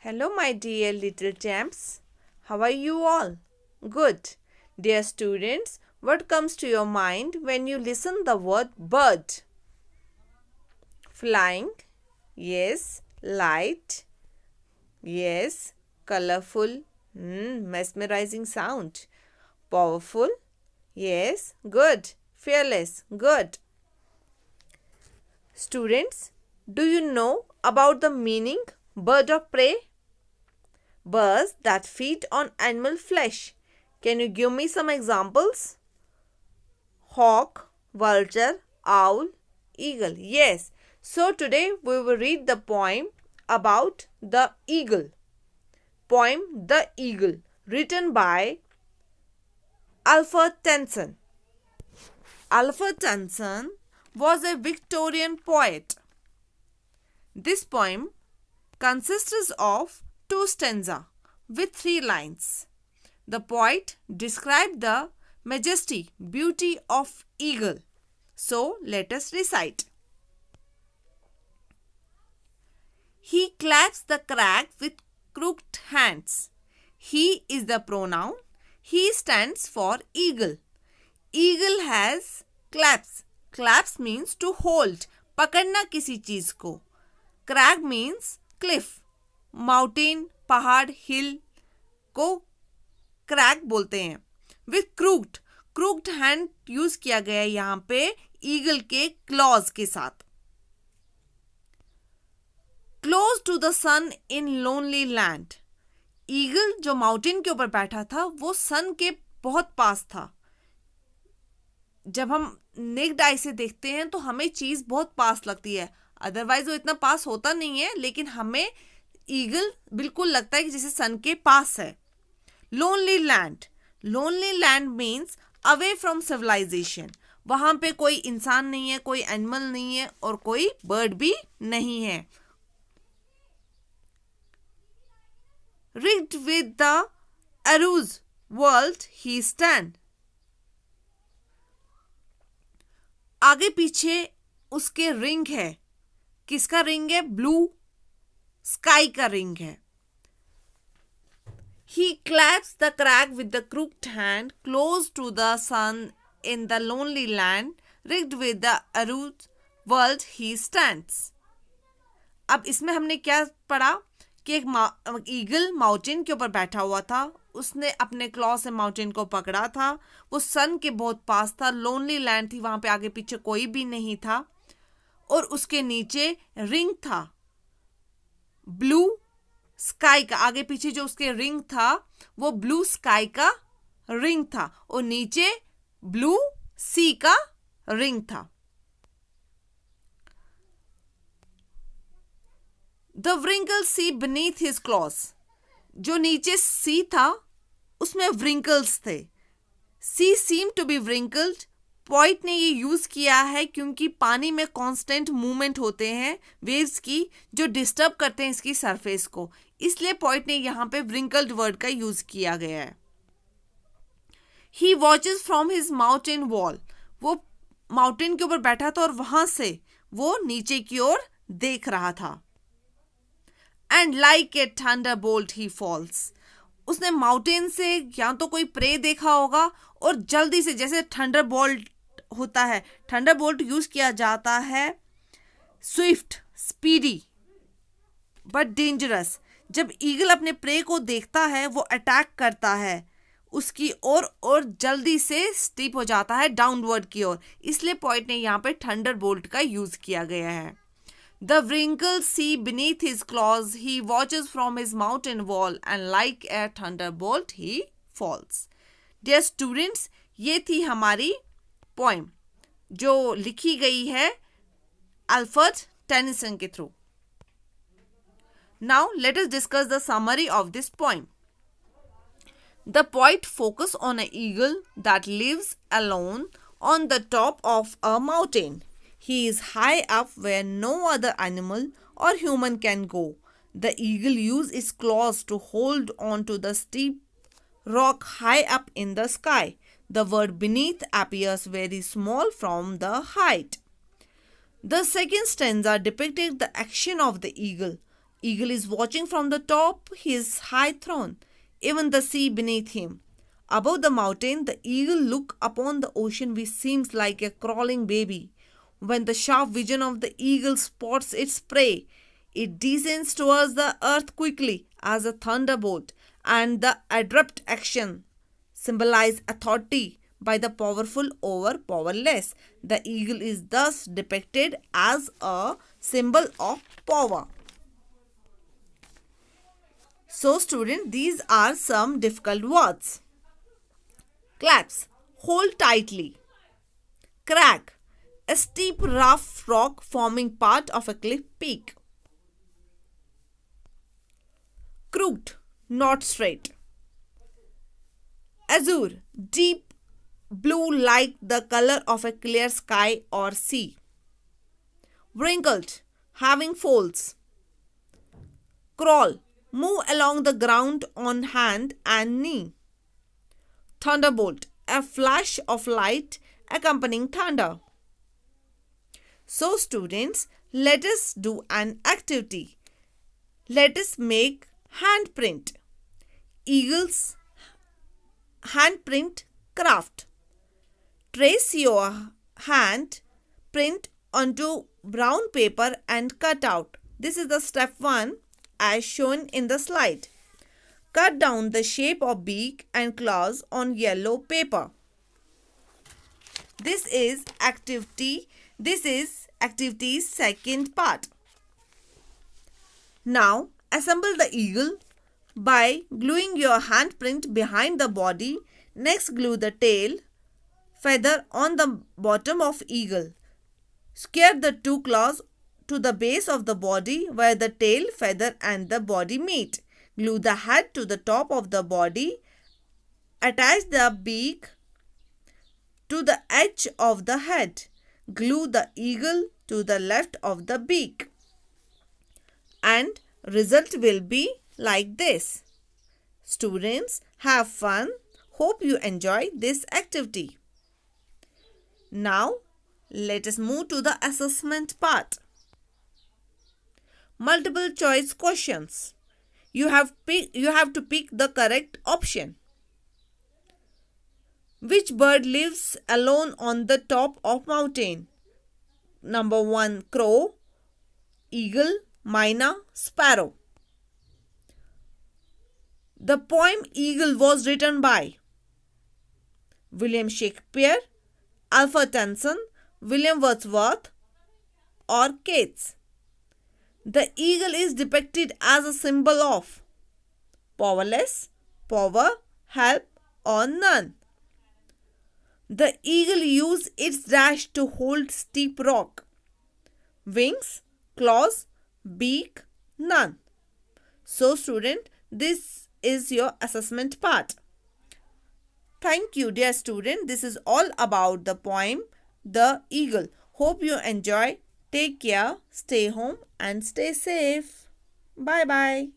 Hello, my dear little champs. How are you all? Good. Dear students, what comes to your mind when you listen the word bird? Flying? Yes. Light? Yes. Colorful? Mesmerizing sound. Powerful? Yes. Good. Fearless? Good. Students, do you know about the meaning bird of prey? Birds that feed on animal flesh. Can you give me some examples? Hawk, vulture, owl, eagle. Yes. So today we will read the poem about the eagle. Poem The Eagle, written by Alfred Tennyson. Alfred Tennyson was a Victorian poet. This poem consists of two stanzas with 3 lines. The poet described the majesty, beauty of eagle. So let us recite. He claps the crag with crooked hands. He is the pronoun. He stands for eagle. Eagle has claps. Claps means to hold, पकड़ना किसी चीज को. Crag means cliff. Mountain, पहाड़, हिल को Craig बोलते हैं. With crooked hand use किया गया है यहां पे ईगल के क्लॉज के साथ. Close to the sun in lonely land. Eagle जो माउंटेन के ऊपर बैठा था वो सन के बहुत पास था. जब हम नेक्ड आई से देखते हैं तो हमें चीज बहुत पास लगती है, अदरवाइज वो इतना पास होता नहीं है, लेकिन हमें ईगल बिल्कुल लगता है कि जैसे सन के पास है. Lonely land means away from civilization. वहां पे कोई इंसान नहीं है, कोई एनिमल नहीं है और कोई बर्ड भी नहीं है. Rigged with the Arooj world he stand. आगे पीछे उसके रिंग है. किसका रिंग है? ब्लू स्काई का रिंग है. He claps the crag with the crooked hand, close to the sun in the lonely land, rigged with the arrows world he stands. अब इसमें हमने क्या पढ़ा कि एक ईगल माउंटेन के ऊपर बैठा हुआ था. उसने अपने क्लॉ से माउंटेन को पकड़ा था. वो सन के बहुत पास था. लोनली लैंड थी, वहां पे आगे पीछे कोई भी नहीं था और उसके नीचे रिंग था ब्लू स्काई का. आगे पीछे जो उसके रिंग था वो ब्लू स्काई का रिंग था और नीचे ब्लू सी का रिंग था. The wrinkle sea beneath his claws. जो नीचे सी था उसमें व्रिंकल्स थे. Sea seem to be wrinkled. Poet ने ये यूज किया है क्योंकि पानी में कांस्टेंट मूवमेंट होते हैं वेव्स की जो डिस्टर्ब करते हैं इसकी सरफेस को, इसलिए पॉइंट ने यहां पे व्रिंकल्ड वर्ड का यूज किया गया है. He watches from his mountain wall. वो माउंटेन के ऊपर बैठा था और वहां से वो नीचे की ओर देख रहा था. And like a thunderbolt he falls. उसने माउंटेन से या तो कोई प्रे देखा होगा और जल्दी से, जैसे थंडर बोल्ट होता है, थंडर बोल्ट यूज किया जाता है स्विफ्ट, स्पीडी बट डेंजरस. जब ईगल अपने प्रे को देखता है वो अटैक करता है उसकी ओर और जल्दी से स्टीप हो जाता है डाउनवर्ड की ओर, इसलिए पॉइंट ने यहाँ पे थंडर बोल्ट का यूज किया गया है. The wrinkled sea beneath his claws, he watches from his mountain wall, and like a thunderbolt he falls. Dear students, ये थी हमारी पोएम जो लिखी गई है अल्फ्रेड टेनिसन के through. Now let us discuss the summary of this poem. The poet focuses on an eagle that lives alone on the top of a mountain. He is high up where no other animal or human can go. The eagle uses its claws to hold on to the steep rock high up in the sky. The word beneath appears very small from the height. The second stanza depicted the action of the eagle. Eagle is watching from the top his high throne, even the sea beneath him. Above the mountain, the eagle look upon the ocean which seems like a crawling baby. When the sharp vision of the eagle spots its prey, it descends towards the earth quickly as a thunderbolt, and the abrupt action symbolize authority by the powerful over powerless. The eagle is thus depicted as a symbol of power. So student, these are some difficult words. Collapse, hold tightly. Crag, a steep rough rock forming part of a cliff peak. Crooked, not straight. Azure, deep blue like the color of a clear sky or sea. Wrinkled, having folds. Crawl, move along the ground on hand and knee. Thunderbolt, a flash of light accompanying thunder. So students, let us do an activity. Let us make handprint. Eagle's handprint craft. Trace your hand print onto brown paper and cut out. This is the step 1 as shown in the slide. Cut down the shape of beak and claws on yellow paper. This is activity's second part. Now assemble the eagle by gluing your handprint behind the body. Next, glue the tail feather on the bottom of eagle. Square the two claws to the base of the body where the tail, feather and the body meet. Glue the head to the top of the body. Attach the beak to the edge of the head. Glue the eagle to the left of the beak. And result will be like this. Students, have fun. Hope you enjoy this activity. Now, let us move to the assessment part. Multiple choice questions. You have to pick the correct option. Which bird lives alone on the top of mountain? Number 1, crow, eagle, myna, sparrow. The poem Eagle was written by William Shakespeare, Alfred Tennyson, William Wordsworth or Keats. The eagle is depicted as a symbol of powerless, power, help or none. The eagle uses its dash to hold steep rock. Wings, claws, beak, none. So student, this is your assessment part. Thank you dear student. This is all about the poem The Eagle. Hope you enjoy. Take care, stay home and stay safe. Bye bye.